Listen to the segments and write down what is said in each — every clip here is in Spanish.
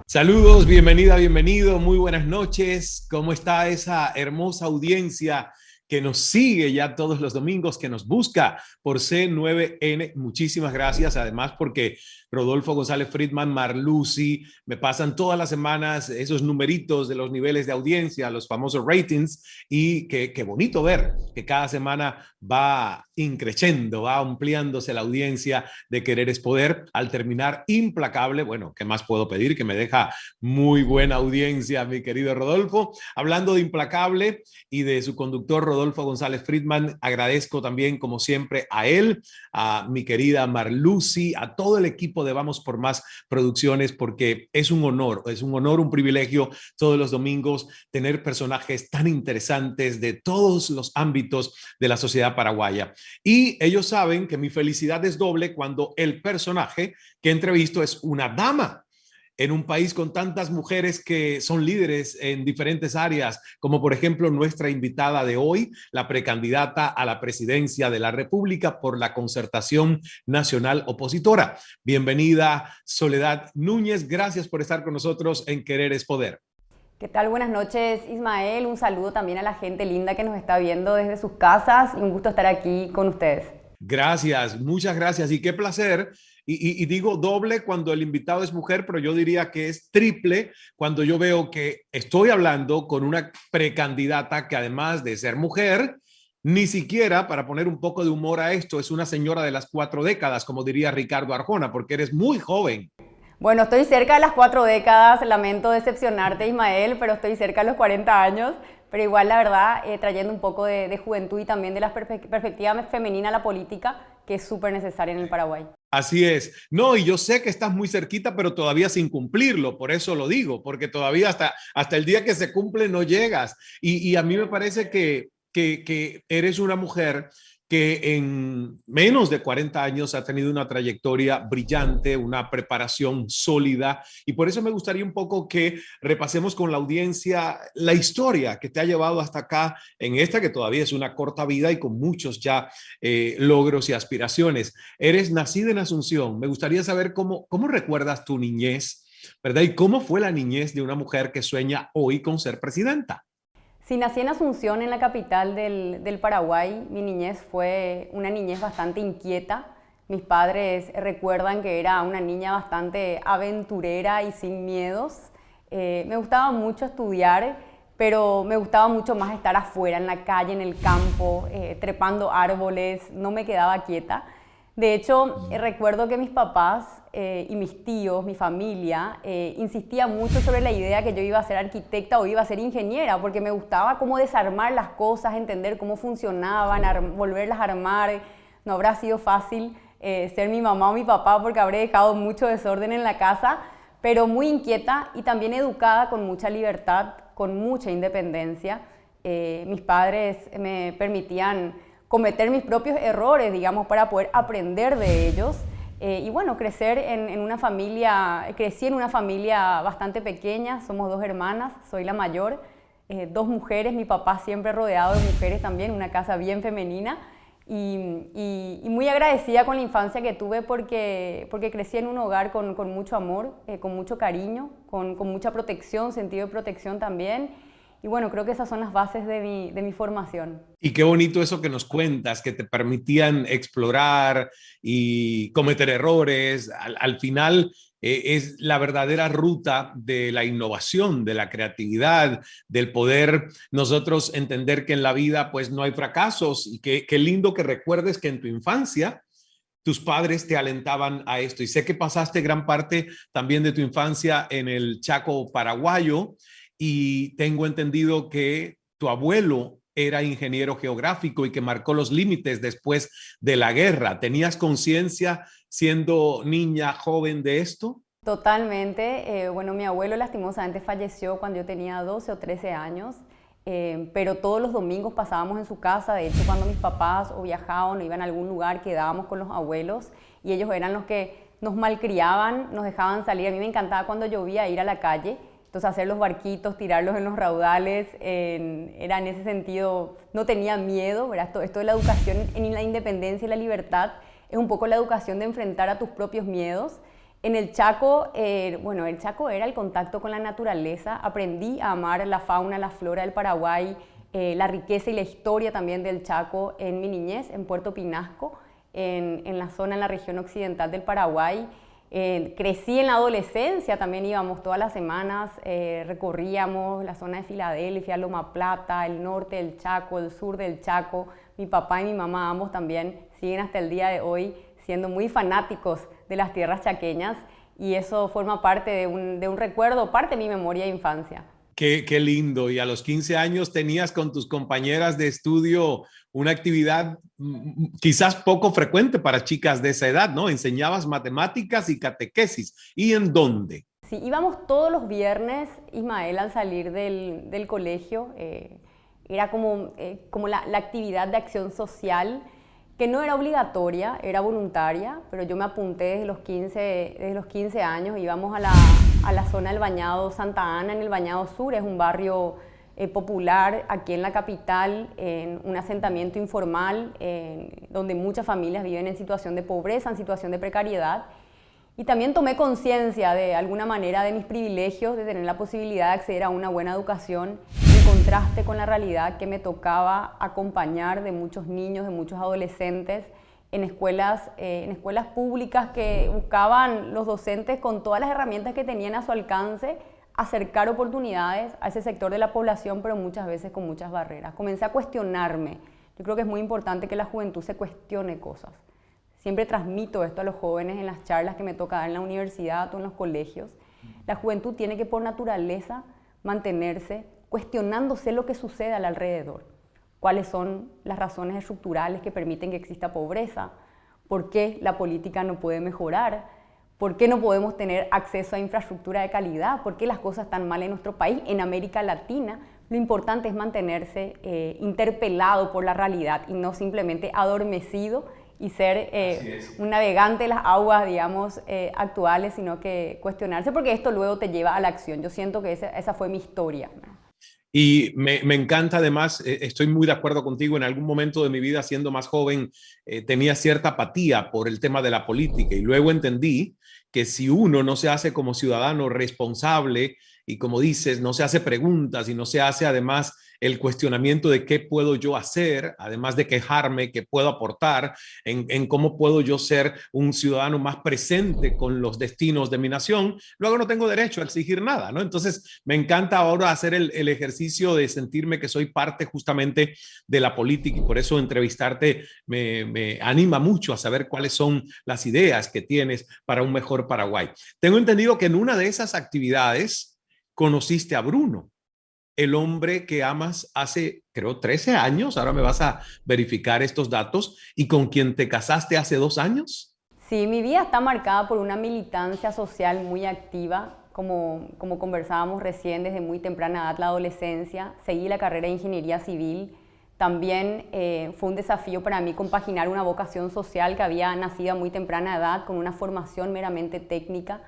Saludos, bienvenida, bienvenido, muy buenas noches. ¿Cómo está esa hermosa audiencia que nos sigue ya todos los domingos, que nos busca por C9N? Muchísimas gracias, además porque Rodolfo González Friedman, Marlucy, me pasan todas las semanas esos numeritos de los niveles de audiencia, los famosos ratings, y qué bonito ver que cada semana va increciendo, va ampliándose la audiencia de Querer es Poder. Al terminar Implacable, bueno, ¿qué más puedo pedir? Que me deja muy buena audiencia, mi querido Rodolfo. Hablando de Implacable y de su conductor Rodolfo González Friedman, agradezco también, como siempre, a él, a mi querida Marlucy, a todo el equipo de Vamos por Más Producciones, porque es un honor, un privilegio todos los domingos tener personajes tan interesantes de todos los ámbitos de la sociedad paraguaya. Y ellos saben que mi felicidad es doble cuando el personaje que entrevisto es una dama en un país con tantas mujeres que son líderes en diferentes áreas, como por ejemplo nuestra invitada de hoy, la precandidata a la presidencia de la República por la Concertación Nacional Opositora. Bienvenida, Soledad Núñez. Gracias por estar con nosotros en Querer es Poder. ¿Qué tal? Buenas noches, Ismael. Un saludo también a la gente linda que nos está viendo desde sus casas y un gusto estar aquí con ustedes. Gracias, muchas gracias y qué placer. Y digo doble cuando el invitado es mujer, pero yo diría que es triple cuando yo veo que estoy hablando con una precandidata que además de ser mujer, ni siquiera, para poner un poco de humor a esto, es una señora de las 4 décadas, como diría Ricardo Arjona, porque eres muy joven. Bueno, estoy cerca de las 4 décadas, lamento decepcionarte, Ismael, pero estoy cerca de los 40 años, pero igual la verdad, trayendo un poco de juventud y también de la perspectiva femenina a la política, que es súper necesaria en el Paraguay. Así es. No, y yo sé que estás muy cerquita, pero todavía sin cumplirlo, por eso lo digo, porque todavía hasta el día que se cumple no llegas. Y a mí me parece que eres una mujer que en menos de 40 años ha tenido una trayectoria brillante, una preparación sólida, y por eso me gustaría un poco que repasemos con la audiencia la historia que te ha llevado hasta acá en esta que todavía es una corta vida y con muchos ya logros y aspiraciones. Eres nacida en Asunción. Me gustaría saber cómo recuerdas tu niñez, ¿verdad? Y cómo fue la niñez de una mujer que sueña hoy con ser presidenta. Sí, nací en Asunción, en la capital del Paraguay. Mi niñez fue una niñez bastante inquieta. Mis padres recuerdan que era una niña bastante aventurera y sin miedos. Me gustaba mucho estudiar, pero me gustaba mucho más estar afuera, en la calle, en el campo, trepando árboles. No me quedaba quieta. De hecho, recuerdo que mis papás y mis tíos, mi familia, insistía mucho sobre la idea que yo iba a ser arquitecta o iba a ser ingeniera, porque me gustaba cómo desarmar las cosas, entender cómo funcionaban, volverlas a armar. No habrá sido fácil ser mi mamá o mi papá porque habré dejado mucho desorden en la casa, pero muy inquieta y también educada con mucha libertad, con mucha independencia. Mis padres me permitían cometer mis propios errores, digamos, para poder aprender de ellos. Y bueno, crecí en una familia bastante pequeña, somos 2 hermanas, soy la mayor, 2 mujeres, mi papá siempre rodeado de mujeres también, una casa bien femenina. Y muy agradecida con la infancia que tuve porque crecí en un hogar con mucho amor, con mucho cariño, con mucha protección, sentido de protección también. Y bueno, creo que esas son las bases de mi formación. Y qué bonito eso que nos cuentas, que te permitían explorar y cometer errores. Al final es la verdadera ruta de la innovación, de la creatividad, del poder nosotros entender que en la vida pues no hay fracasos y qué lindo que recuerdes que en tu infancia tus padres te alentaban a esto. Y sé que pasaste gran parte también de tu infancia en el Chaco paraguayo y tengo entendido que tu abuelo era ingeniero geográfico y que marcó los límites después de la guerra. ¿Tenías conciencia siendo niña joven de esto? Totalmente. Bueno, mi abuelo lastimosamente falleció cuando yo tenía 12 o 13 años, pero todos los domingos pasábamos en su casa. De hecho, cuando mis papás o viajaban o iban a algún lugar, quedábamos con los abuelos y ellos eran los que nos malcriaban, nos dejaban salir. A mí me encantaba cuando llovía ir a la calle, entonces hacer los barquitos, tirarlos en los raudales, era en ese sentido, no tenía miedo, ¿verdad? Esto de la educación en la independencia y la libertad es un poco la educación de enfrentar a tus propios miedos. En el Chaco, bueno, el Chaco era el contacto con la naturaleza. Aprendí a amar la fauna, la flora del Paraguay, la riqueza y la historia también del Chaco en mi niñez, en Puerto Pinasco, en la zona, en la región occidental del Paraguay. Crecí en la adolescencia, también íbamos todas las semanas, recorríamos la zona de Filadelfia, Loma Plata, el norte del Chaco, el sur del Chaco. Mi papá y mi mamá, ambos también, siguen hasta el día de hoy siendo muy fanáticos de las tierras chaqueñas, y eso forma parte de un recuerdo, parte de mi memoria de infancia. Qué lindo. Y a los 15 años tenías con tus compañeras de estudio una actividad quizás poco frecuente para chicas de esa edad, ¿no? Enseñabas matemáticas y catequesis. ¿Y en dónde? Sí, íbamos todos los viernes, Ismael, al salir del colegio. Era como la actividad de acción social, que no era obligatoria, era voluntaria, pero yo me apunté desde los 15 años. Íbamos a la zona del Bañado Santa Ana, en el Bañado Sur. Es un barrio popular aquí en la capital, en un asentamiento informal, donde muchas familias viven en situación de pobreza, en situación de precariedad. Y también tomé conciencia de alguna manera de mis privilegios, de tener la posibilidad de acceder a una buena educación, en contraste con la realidad que me tocaba acompañar de muchos niños, de muchos adolescentes, en escuelas públicas que buscaban los docentes, con todas las herramientas que tenían a su alcance, acercar oportunidades a ese sector de la población, pero muchas veces con muchas barreras. Comencé a cuestionarme. Yo creo que es muy importante que la juventud se cuestione cosas. Siempre transmito esto a los jóvenes en las charlas que me toca dar en la universidad o en los colegios. La juventud tiene que, por naturaleza, mantenerse cuestionándose lo que sucede al alrededor. ¿Cuáles son las razones estructurales que permiten que exista pobreza? ¿Por qué la política no puede mejorar? ¿Por qué no podemos tener acceso a infraestructura de calidad? ¿Por qué las cosas están mal en nuestro país, en América Latina? Lo importante es mantenerse interpelado por la realidad y no simplemente adormecido y ser un navegante de las aguas, digamos, actuales, sino que cuestionarse, porque esto luego te lleva a la acción. Yo siento que esa fue mi historia. Y me encanta además, estoy muy de acuerdo contigo, en algún momento de mi vida siendo más joven tenía cierta apatía por el tema de la política, y luego entendí que si uno no se hace como ciudadano responsable y, como dices, no se hace preguntas y no se hace además el cuestionamiento de qué puedo yo hacer, además de quejarme, qué puedo aportar, en cómo puedo yo ser un ciudadano más presente con los destinos de mi nación, luego no tengo derecho a exigir nada, ¿no? Entonces, me encanta ahora hacer el ejercicio de sentirme que soy parte justamente de la política, y por eso entrevistarte me anima mucho a saber cuáles son las ideas que tienes para un mejor Paraguay. Tengo entendido que en una de esas actividades conociste a Bruno, el hombre que amas hace, creo, 13 años, ahora me vas a verificar estos datos, y con quien te casaste hace 2 años. Sí, mi vida está marcada por una militancia social muy activa, como conversábamos recién, desde muy temprana edad, la adolescencia. Seguí la carrera de ingeniería civil. También fue un desafío para mí compaginar una vocación social que había nacido a muy temprana edad con una formación meramente técnica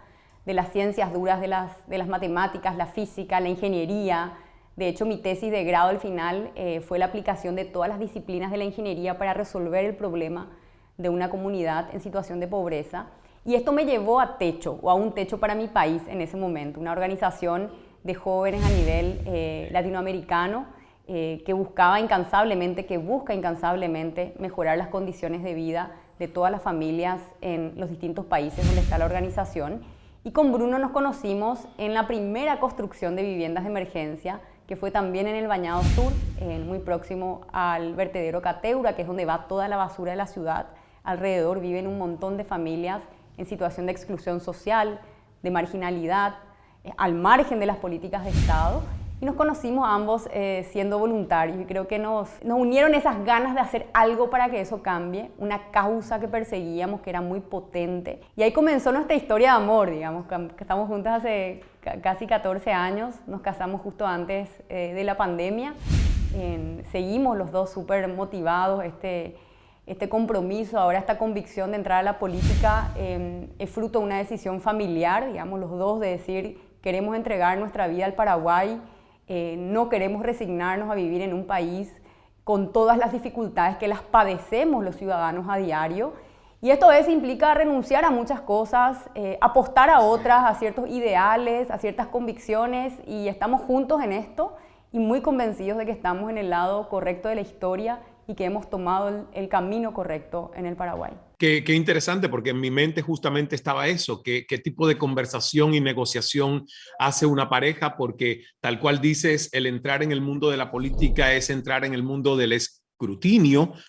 de las ciencias duras, de las matemáticas, la física, la ingeniería. De hecho, mi tesis de grado al final fue la aplicación de todas las disciplinas de la ingeniería para resolver el problema de una comunidad en situación de pobreza. Y esto me llevó a Techo, o a un Techo para mi país en ese momento, una organización de jóvenes a nivel latinoamericano que busca incansablemente mejorar las condiciones de vida de todas las familias en los distintos países donde está la organización. Y con Bruno nos conocimos en la primera construcción de viviendas de emergencia, que fue también en el Bañado Sur, muy próximo al vertedero Cateura, que es donde va toda la basura de la ciudad. Alrededor viven un montón de familias en situación de exclusión social, de marginalidad, al margen de las políticas de Estado. Y nos conocimos ambos siendo voluntarios, y creo que nos unieron esas ganas de hacer algo para que eso cambie, una causa que perseguíamos que era muy potente. Y ahí comenzó nuestra historia de amor, digamos, que estamos juntas hace casi 14 años, nos casamos justo antes de la pandemia. Seguimos los dos súper motivados, este compromiso, ahora esta convicción de entrar a la política es fruto de una decisión familiar, digamos, los dos, de decir, queremos entregar nuestra vida al Paraguay. No queremos resignarnos a vivir en un país con todas las dificultades que las padecemos los ciudadanos a diario, Y esto a veces implica renunciar a muchas cosas, apostar a otras, a ciertos ideales, a ciertas convicciones, y estamos juntos en esto y muy convencidos de que estamos en el lado correcto de la historia y que hemos tomado el camino correcto en el Paraguay. Qué interesante, porque en mi mente justamente estaba eso, qué tipo de conversación y negociación hace una pareja, porque tal cual dices, el entrar en el mundo de la política es entrar en el mundo del escrutinio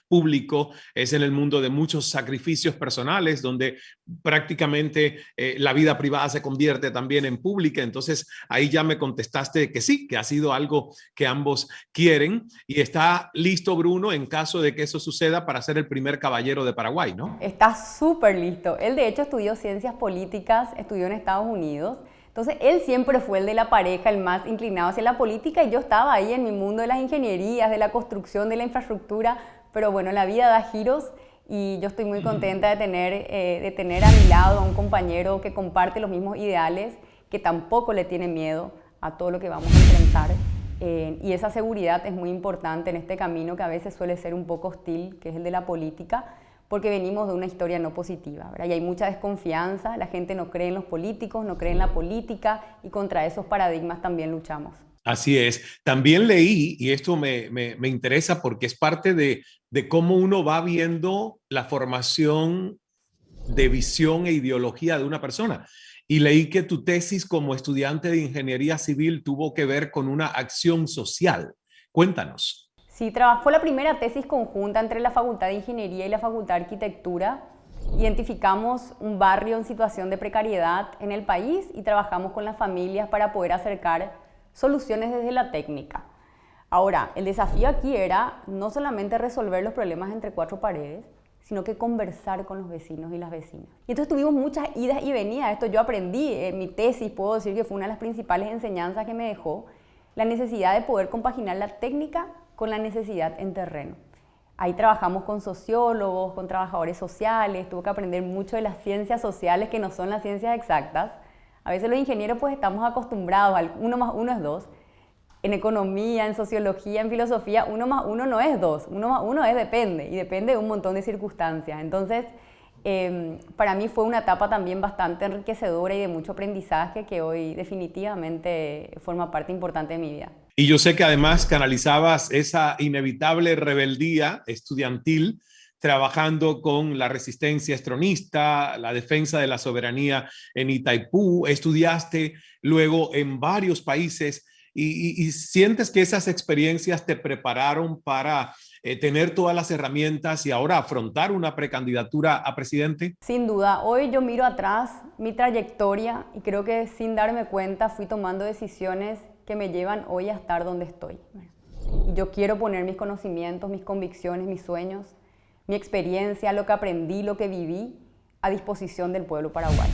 público, es en el mundo de muchos sacrificios personales, donde prácticamente la vida privada se convierte también en pública. Entonces ahí ya me contestaste que sí, que ha sido algo que ambos quieren, y está listo Bruno en caso de que eso suceda para ser el primer caballero de Paraguay, ¿no? Está súper listo. Él de hecho estudió ciencias políticas, estudió en Estados Unidos. Entonces él siempre fue el de la pareja, el más inclinado hacia la política, y yo estaba ahí en mi mundo de las ingenierías, de la construcción, de la infraestructura. Pero bueno, la vida da giros y yo estoy muy contenta de tener a mi lado a un compañero que comparte los mismos ideales, que tampoco le tiene miedo a todo lo que vamos a enfrentar. Y esa seguridad es muy importante en este camino que a veces suele ser un poco hostil, que es el de la política, porque venimos de una historia no positiva, ¿verdad? Y hay mucha desconfianza, la gente no cree en los políticos, no cree en la política, y contra esos paradigmas también luchamos. Así es. También leí, y esto me interesa porque es parte de cómo uno va viendo la formación de visión e ideología de una persona. Y leí que tu tesis como estudiante de ingeniería civil tuvo que ver con una acción social. Cuéntanos. Sí, fue la primera tesis conjunta entre la Facultad de Ingeniería y la Facultad de Arquitectura. Identificamos un barrio en situación de precariedad en el país y trabajamos con las familias para poder acercar soluciones desde la técnica. Ahora, el desafío aquí era no solamente resolver los problemas entre cuatro paredes, sino que conversar con los vecinos y las vecinas. Y entonces tuvimos muchas idas y venidas. Esto yo aprendí en mi tesis, puedo decir que fue una de las principales enseñanzas que me dejó, la necesidad de poder compaginar la técnica con la necesidad en terreno. Ahí trabajamos con sociólogos, con trabajadores sociales, tuve que aprender mucho de las ciencias sociales que no son las ciencias exactas. A veces los ingenieros pues estamos acostumbrados al 1 más 1 es 2. En economía, en sociología, en filosofía, 1 más 1 no es 2, 1 más 1 es depende, y depende de un montón de circunstancias. Entonces, para mí fue una etapa también bastante enriquecedora y de mucho aprendizaje que hoy definitivamente forma parte importante de mi vida. Y yo sé que además canalizabas esa inevitable rebeldía estudiantil trabajando con la resistencia estronista, la defensa de la soberanía en Itaipú. Estudiaste luego en varios países y sientes que esas experiencias te prepararon para tener todas las herramientas y ahora afrontar una precandidatura a presidente. Sin duda, hoy yo miro atrás mi trayectoria y creo que sin darme cuenta fui tomando decisiones que me llevan hoy a estar donde estoy. Y yo quiero poner mis conocimientos, mis convicciones, mis sueños, mi experiencia, lo que aprendí, lo que viví, a disposición del pueblo paraguayo.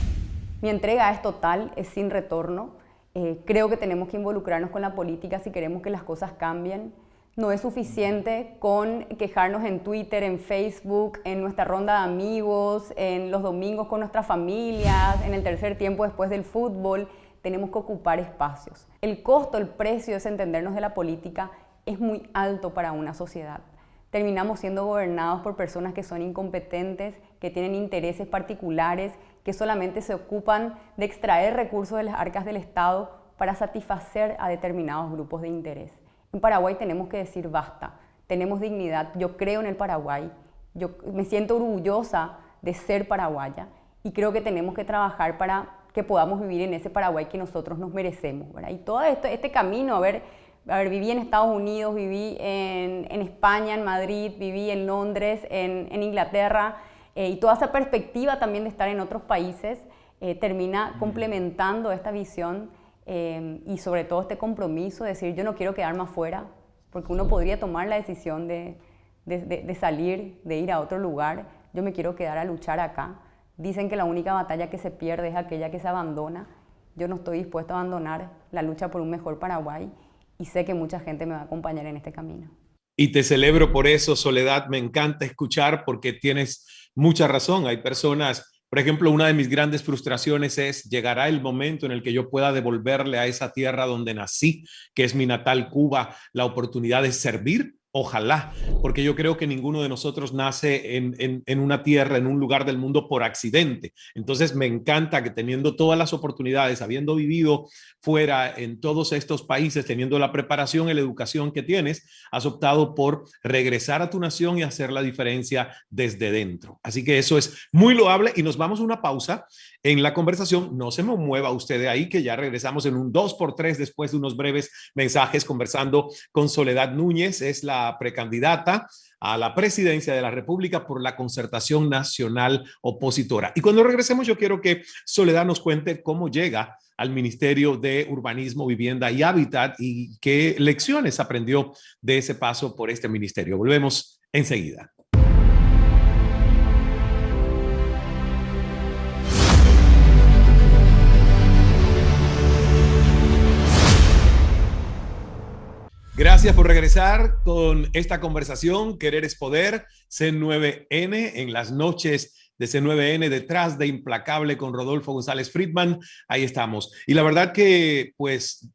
Mi entrega es total, es sin retorno. Creo que tenemos que involucrarnos con la política si queremos que las cosas cambien. No es suficiente con quejarnos en Twitter, en Facebook, en nuestra ronda de amigos, en los domingos con nuestras familias, en el tercer tiempo después del fútbol. Tenemos que ocupar espacios. El costo, el precio de desentendernos de la política es muy alto para una sociedad. Terminamos siendo gobernados por personas que son incompetentes, que tienen intereses particulares, que solamente se ocupan de extraer recursos de las arcas del Estado para satisfacer a determinados grupos de interés. En Paraguay tenemos que decir basta, tenemos dignidad. Yo creo en el Paraguay, yo me siento orgullosa de ser paraguaya y creo que tenemos que trabajar para que podamos vivir en ese Paraguay que nosotros nos merecemos, ¿verdad? Y todo este camino, viví en Estados Unidos, viví en España, en Madrid, viví en Londres, en Inglaterra, y toda esa perspectiva también de estar en otros países termina complementando esta visión y sobre todo este compromiso de decir yo no quiero quedarme afuera, porque uno podría tomar la decisión de salir, de ir a otro lugar. Yo me quiero quedar a luchar acá. Dicen que la única batalla que se pierde es aquella que se abandona. Yo no estoy dispuesto a abandonar la lucha por un mejor Paraguay y sé que mucha gente me va a acompañar en este camino. Y te celebro por eso, Soledad. Me encanta escuchar porque tienes mucha razón. Hay personas, por ejemplo, una de mis grandes frustraciones es, llegará el momento en el que yo pueda devolverle a esa tierra donde nací, que es mi natal Cuba, la oportunidad de servir Ojalá, porque yo creo que ninguno de nosotros nace en una tierra, en un lugar del mundo por accidente. Entonces me encanta que teniendo todas las oportunidades, habiendo vivido fuera en todos estos países, teniendo la preparación y la educación que tienes, has optado por regresar a tu nación y hacer la diferencia desde dentro. Así que eso es muy loable y nos vamos a una pausa en la conversación. No se me mueva usted de ahí, que ya regresamos en un 2x3 después de unos breves mensajes conversando con Soledad Núñez. Es la precandidata a la presidencia de la República por la Concertación Nacional Opositora. Y cuando regresemos, yo quiero que Soledad nos cuente cómo llega al Ministerio de Urbanismo, Vivienda y Hábitat y qué lecciones aprendió de ese paso por este ministerio. Volvemos enseguida. Gracias por regresar con esta conversación. Querer es poder, C9N, en las noches de C9N, detrás de Implacable con Rodolfo González Friedman. Ahí estamos. Y la verdad que, pues,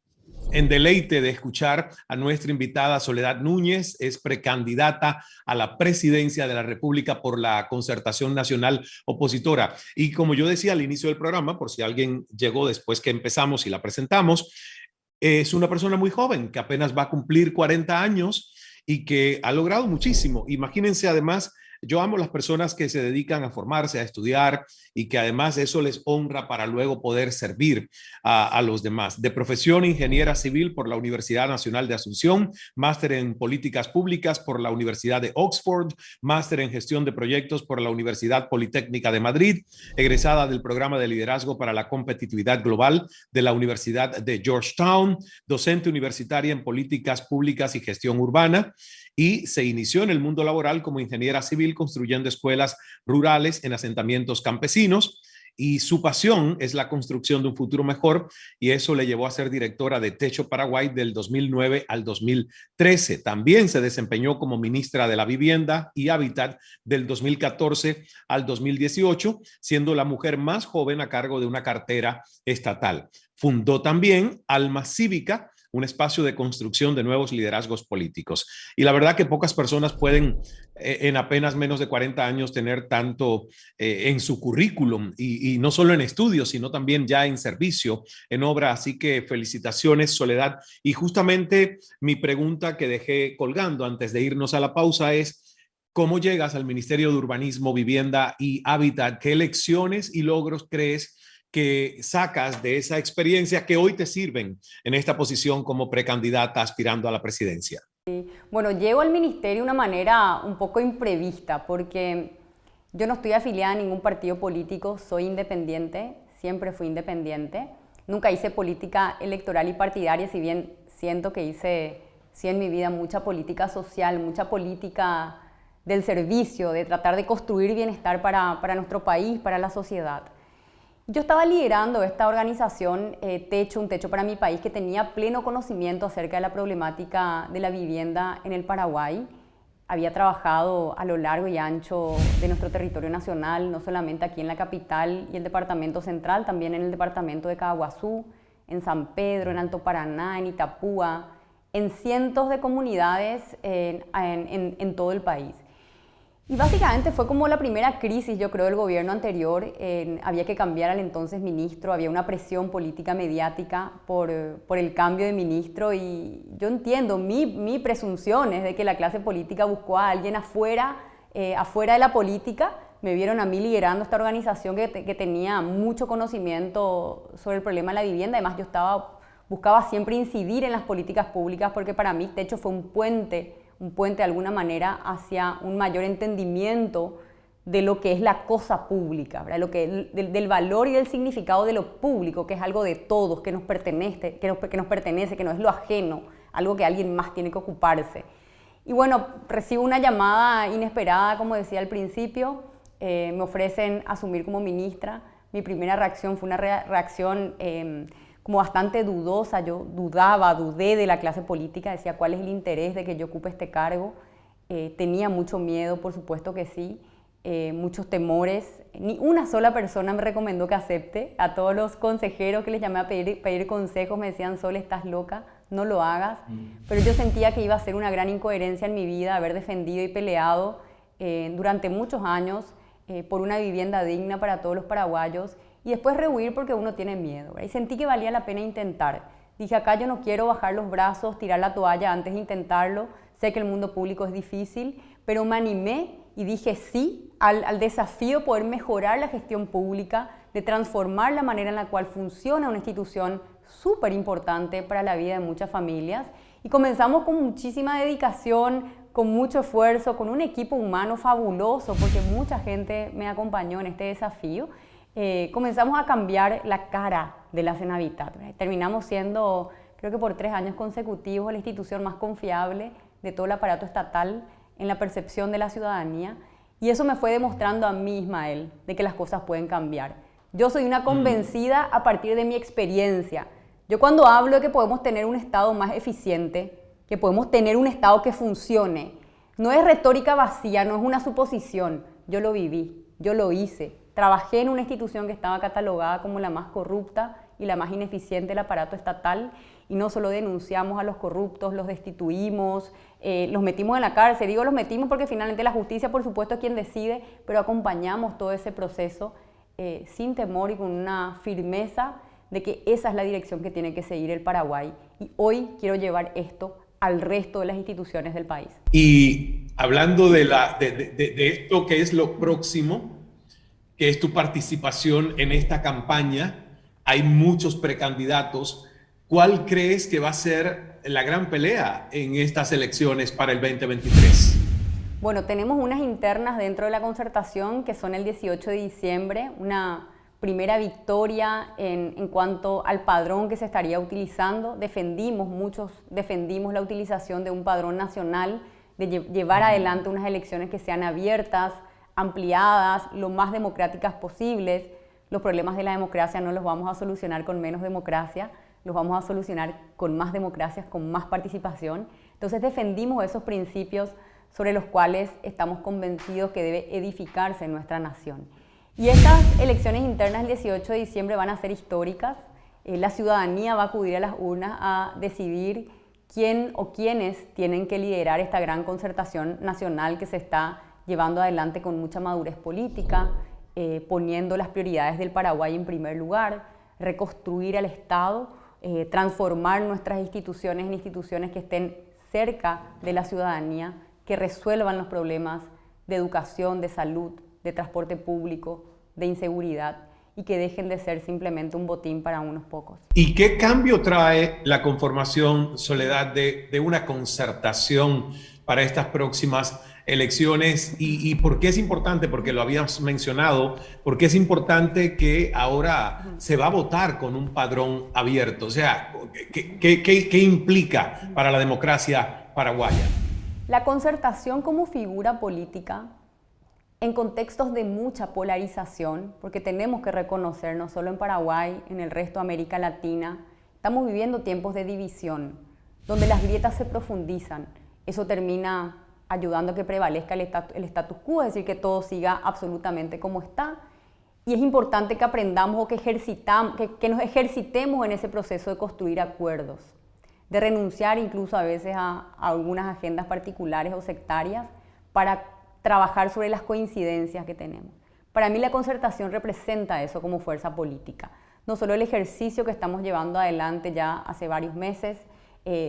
en deleite de escuchar a nuestra invitada Soledad Núñez, es precandidata a la presidencia de la República por la Concertación Nacional Opositora. Y como yo decía al inicio del programa, por si alguien llegó después que empezamos y la presentamos, es una persona muy joven que apenas va a cumplir 40 años y que ha logrado muchísimo. Imagínense, además, yo amo las personas que se dedican a formarse, a estudiar y que además eso les honra para luego poder servir a los demás. De profesión, ingeniera civil por la Universidad Nacional de Asunción, máster en políticas públicas por la Universidad de Oxford, máster en gestión de proyectos por la Universidad Politécnica de Madrid, egresada del programa de liderazgo para la competitividad global de la Universidad de Georgetown, docente universitaria en políticas públicas y gestión urbana, y se inició en el mundo laboral como ingeniera civil construyendo escuelas rurales en asentamientos campesinos, y su pasión es la construcción de un futuro mejor, y eso le llevó a ser directora de Techo Paraguay del 2009 al 2013. También se desempeñó como ministra de la Vivienda y Hábitat del 2014 al 2018, siendo la mujer más joven a cargo de una cartera estatal. Fundó también Alma Cívica, un espacio de construcción de nuevos liderazgos políticos. Y la verdad que pocas personas pueden en apenas menos de 40 años tener tanto en su currículum y no solo en estudios, sino también ya en servicio, en obra. Así que felicitaciones, Soledad. Y justamente mi pregunta que dejé colgando antes de irnos a la pausa es: ¿cómo llegas al Ministerio de Urbanismo, Vivienda y Hábitat? ¿Qué lecciones y logros crees que sacas de esa experiencia que hoy te sirven en esta posición como precandidata aspirando a la presidencia? Sí. Bueno, llego al ministerio de una manera un poco imprevista porque yo no estoy afiliada a ningún partido político, soy independiente, siempre fui independiente. Nunca hice política electoral y partidaria, si bien siento que hice sí en mi vida mucha política social, mucha política del servicio, de tratar de construir bienestar para nuestro país, para la sociedad. Yo estaba liderando esta organización Techo, un techo para mi país, que tenía pleno conocimiento acerca de la problemática de la vivienda en el Paraguay. Había trabajado a lo largo y ancho de nuestro territorio nacional, no solamente aquí en la capital y el departamento central, también en el departamento de Caaguazú, en San Pedro, en Alto Paraná, en Itapúa, en cientos de comunidades en todo el país. Y básicamente fue como la primera crisis, yo creo, del gobierno anterior. Había que cambiar al entonces ministro, había una presión política mediática por el cambio de ministro, y yo entiendo, mi presunción es de que la clase política buscó a alguien afuera de la política. Me vieron a mí liderando esta organización que tenía mucho conocimiento sobre el problema de la vivienda. Además, yo buscaba siempre incidir en las políticas públicas, porque para mí Techo fue un puente de alguna manera hacia un mayor entendimiento de lo que es la cosa pública, ¿verdad? Del valor y del significado de lo público, que es algo de todos, que nos pertenece, que no es lo ajeno, algo que alguien más tiene que ocuparse. Y bueno, recibo una llamada inesperada, como decía al principio, me ofrecen asumir como ministra. Mi primera reacción fue una reacción como bastante dudosa. Yo dudé de la clase política, decía, ¿cuál es el interés de que yo ocupe este cargo? Tenía mucho miedo, por supuesto que sí, muchos temores. Ni una sola persona me recomendó que acepte. A todos los consejeros que les llamé a pedir consejos me decían, Sol, estás loca, no lo hagas. Pero yo sentía que iba a ser una gran incoherencia en mi vida haber defendido y peleado durante muchos años por una vivienda digna para todos los paraguayos y después rehuir porque uno tiene miedo, ¿verdad? Y sentí que valía la pena intentar. Dije, acá yo no quiero bajar los brazos, tirar la toalla antes de intentarlo. Sé que el mundo público es difícil, pero me animé y dije sí al desafío de poder mejorar la gestión pública, de transformar la manera en la cual funciona una institución súper importante para la vida de muchas familias. Y comenzamos con muchísima dedicación, con mucho esfuerzo, con un equipo humano fabuloso, porque mucha gente me acompañó en este desafío. Comenzamos a cambiar la cara de la Senavitat, ¿verdad? Terminamos siendo, creo que por 3 años consecutivos, la institución más confiable de todo el aparato estatal en la percepción de la ciudadanía. Y eso me fue demostrando a mí, Ismael, de que las cosas pueden cambiar. Yo soy una convencida a partir de mi experiencia. Yo cuando hablo de que podemos tener un Estado más eficiente, que podemos tener un Estado que funcione, no es retórica vacía, no es una suposición. Yo lo viví, yo lo hice. Trabajé en una institución que estaba catalogada como la más corrupta y la más ineficiente del aparato estatal y no solo denunciamos a los corruptos, los destituimos, los metimos en la cárcel. Digo los metimos porque finalmente la justicia, por supuesto, es quien decide, pero acompañamos todo ese proceso sin temor y con una firmeza de que esa es la dirección que tiene que seguir el Paraguay. Y hoy quiero llevar esto al resto de las instituciones del país. Y hablando de esto que es lo próximo, que es tu participación en esta campaña, hay muchos precandidatos. ¿Cuál crees que va a ser la gran pelea en estas elecciones para el 2023? Bueno, tenemos unas internas dentro de la concertación que son el 18 de diciembre, una primera victoria en cuanto al padrón que se estaría utilizando. Muchos defendimos la utilización de un padrón nacional, de llevar adelante unas elecciones que sean abiertas, ampliadas, lo más democráticas posibles. Los problemas de la democracia no los vamos a solucionar con menos democracia, los vamos a solucionar con más democracia, con más participación. Entonces defendimos esos principios sobre los cuales estamos convencidos que debe edificarse nuestra nación. Y estas elecciones internas el 18 de diciembre van a ser históricas. La ciudadanía va a acudir a las urnas a decidir quién o quiénes tienen que liderar esta gran concertación nacional que se está llevando adelante con mucha madurez política, poniendo las prioridades del Paraguay en primer lugar, reconstruir al Estado, transformar nuestras instituciones en instituciones que estén cerca de la ciudadanía, que resuelvan los problemas de educación, de salud, de transporte público, de inseguridad y que dejen de ser simplemente un botín para unos pocos. ¿Y qué cambio trae la conformación, Soledad, de una concertación para estas próximas elecciones? ¿Y por qué es importante? Porque lo habíamos mencionado, porque es importante que ahora se va a votar con un padrón abierto. O sea, ¿qué implica para la democracia paraguaya? La concertación como figura política en contextos de mucha polarización, porque tenemos que reconocer, no solo en Paraguay, en el resto de América Latina, estamos viviendo tiempos de división, donde las grietas se profundizan. Eso termina ayudando a que prevalezca el status quo, es decir, que todo siga absolutamente como está. Y es importante que aprendamos o que nos ejercitemos en ese proceso de construir acuerdos, de renunciar incluso a veces a algunas agendas particulares o sectarias para trabajar sobre las coincidencias que tenemos. Para mí la concertación representa eso como fuerza política. No solo el ejercicio que estamos llevando adelante ya hace varios meses,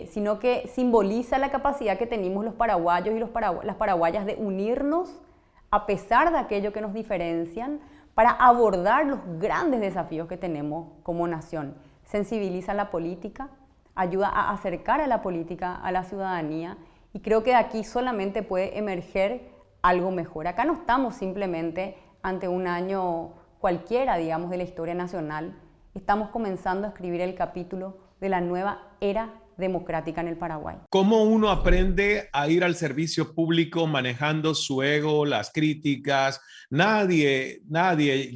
sino que simboliza la capacidad que tenemos los paraguayos y las paraguayas de unirnos a pesar de aquello que nos diferencian para abordar los grandes desafíos que tenemos como nación. Sensibiliza la política, ayuda a acercar a la política a la ciudadanía y creo que de aquí solamente puede emerger algo mejor. Acá no estamos simplemente ante un año cualquiera, digamos, de la historia nacional. Estamos comenzando a escribir el capítulo de la nueva era democrática en el Paraguay. ¿Cómo uno aprende a ir al servicio público manejando su ego, las críticas? Nadie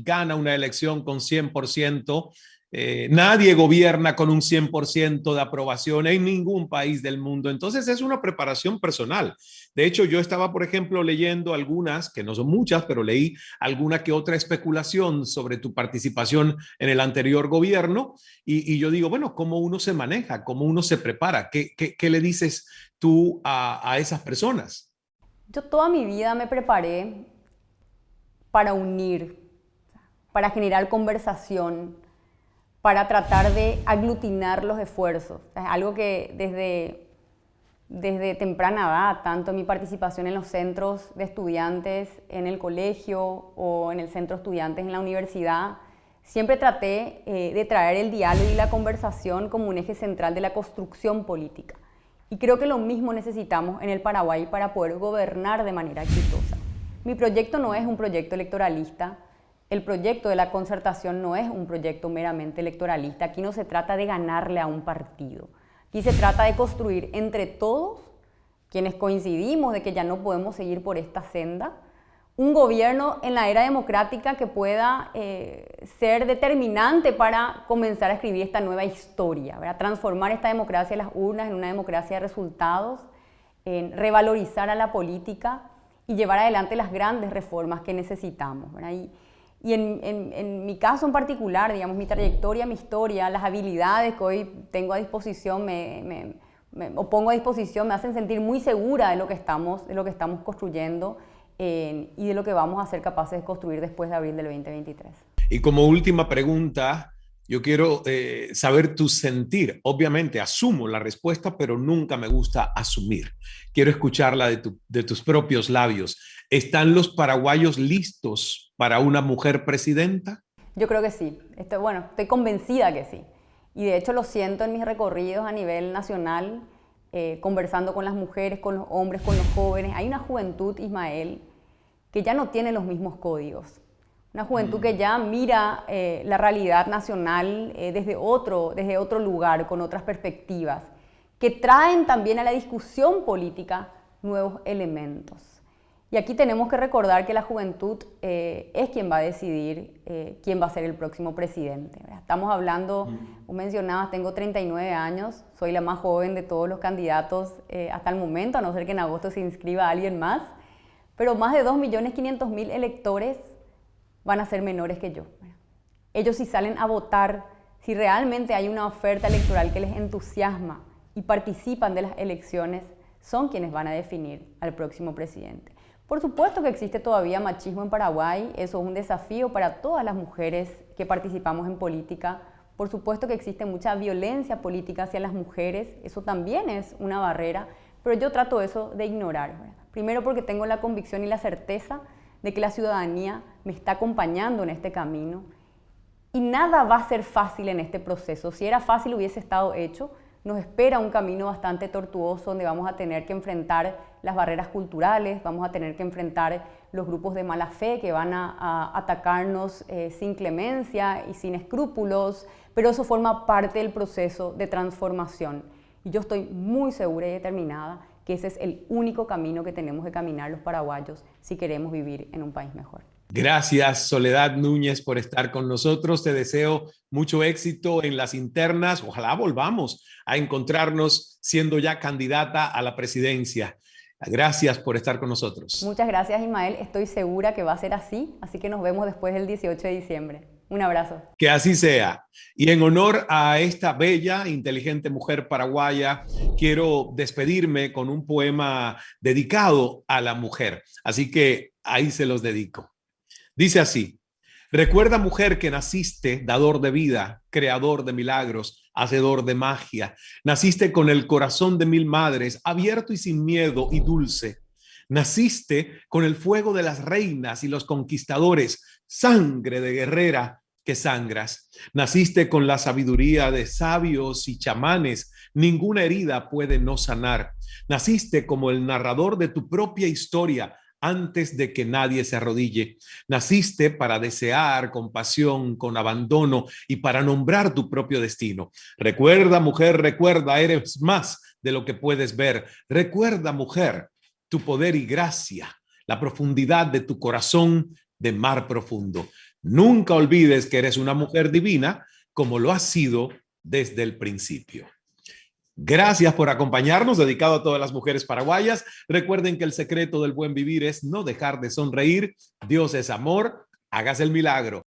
gana una elección con 100%. Nadie gobierna con un 100% de aprobación en ningún país del mundo. Entonces es una preparación personal. De hecho, yo estaba, por ejemplo, leyendo algunas, que no son muchas, pero leí alguna que otra especulación sobre tu participación en el anterior gobierno y yo digo, bueno, ¿cómo uno se maneja? ¿Cómo uno se prepara? ¿Qué le dices tú a esas personas? Yo toda mi vida me preparé para unir, para generar conversación, para tratar de aglutinar los esfuerzos. Es algo que desde temprana edad, tanto en mi participación en los centros de estudiantes en el colegio o en el centro de estudiantes en la universidad, siempre traté de traer el diálogo y la conversación como un eje central de la construcción política. Y creo que lo mismo necesitamos en el Paraguay para poder gobernar de manera exitosa. Mi proyecto no es un proyecto electoralista. El proyecto de la concertación no es un proyecto meramente electoralista. Aquí no se trata de ganarle a un partido. Aquí se trata de construir entre todos, quienes coincidimos de que ya no podemos seguir por esta senda, un gobierno en la era democrática que pueda ser determinante para comenzar a escribir esta nueva historia, ¿verdad? Transformar esta democracia de las urnas en una democracia de resultados, en revalorizar a la política y llevar adelante las grandes reformas que necesitamos, ¿verdad? Y en mi caso en particular, digamos, mi trayectoria, mi historia, las habilidades que hoy tengo a disposición, o pongo a disposición, me hacen sentir muy segura de lo que estamos construyendo y de lo que vamos a ser capaces de construir después de abril del 2023. Y como última pregunta, yo quiero saber tu sentir. Obviamente asumo la respuesta, pero nunca me gusta asumir. Quiero escucharla de tus propios labios. ¿Están los paraguayos listos para una mujer presidenta? Yo creo que sí. Estoy convencida que sí. Y de hecho lo siento en mis recorridos a nivel nacional, conversando con las mujeres, con los hombres, con los jóvenes. Hay una juventud, Ismael, que ya no tiene los mismos códigos. Una juventud que ya mira la realidad nacional desde otro lugar, con otras perspectivas, que traen también a la discusión política nuevos elementos. Y aquí tenemos que recordar que la juventud es quien va a decidir quién va a ser el próximo presidente, ¿verdad? Estamos hablando, vos mencionabas, tengo 39 años, soy la más joven de todos los candidatos hasta el momento, a no ser que en agosto se inscriba alguien más, pero más de 2.500.000 electores van a ser menores que yo. Ellos si salen a votar, si realmente hay una oferta electoral que les entusiasma y participan de las elecciones, son quienes van a definir al próximo presidente. Por supuesto que existe todavía machismo en Paraguay, eso es un desafío para todas las mujeres que participamos en política. Por supuesto que existe mucha violencia política hacia las mujeres, eso también es una barrera, pero yo trato eso de ignorar, ¿verdad? Primero porque tengo la convicción y la certeza de que la ciudadanía me está acompañando en este camino y nada va a ser fácil en este proceso. Si era fácil hubiese estado hecho. Nos espera un camino bastante tortuoso donde vamos a tener que enfrentar las barreras culturales, vamos a tener que enfrentar los grupos de mala fe que van a atacarnos sin clemencia y sin escrúpulos, pero eso forma parte del proceso de transformación. Y yo estoy muy segura y determinada que ese es el único camino que tenemos que caminar los paraguayos si queremos vivir en un país mejor. Gracias, Soledad Núñez, por estar con nosotros. Te deseo mucho éxito en las internas. Ojalá volvamos a encontrarnos siendo ya candidata a la presidencia. Gracias por estar con nosotros. Muchas gracias, Ismael. Estoy segura que va a ser así que nos vemos después del 18 de diciembre. Un abrazo. Que así sea. Y en honor a esta bella, inteligente mujer paraguaya, quiero despedirme con un poema dedicado a la mujer. Así que ahí se los dedico. Dice así: recuerda, mujer, que naciste dador de vida, creador de milagros, hacedor de magia. Naciste con el corazón de 1000 madres, abierto y sin miedo y dulce. Naciste con el fuego de las reinas y los conquistadores, sangre de guerrera que sangras. Naciste con la sabiduría de sabios y chamanes, ninguna herida puede no sanar. Naciste como el narrador de tu propia historia, antes de que nadie se arrodille. Naciste para desear con pasión, con abandono y para nombrar tu propio destino. Recuerda, mujer, recuerda, eres más de lo que puedes ver. Recuerda, mujer, tu poder y gracia, la profundidad de tu corazón de mar profundo. Nunca olvides que eres una mujer divina como lo ha sido desde el principio. Gracias por acompañarnos, dedicado a todas las mujeres paraguayas. Recuerden que el secreto del buen vivir es no dejar de sonreír. Dios es amor, hágase el milagro.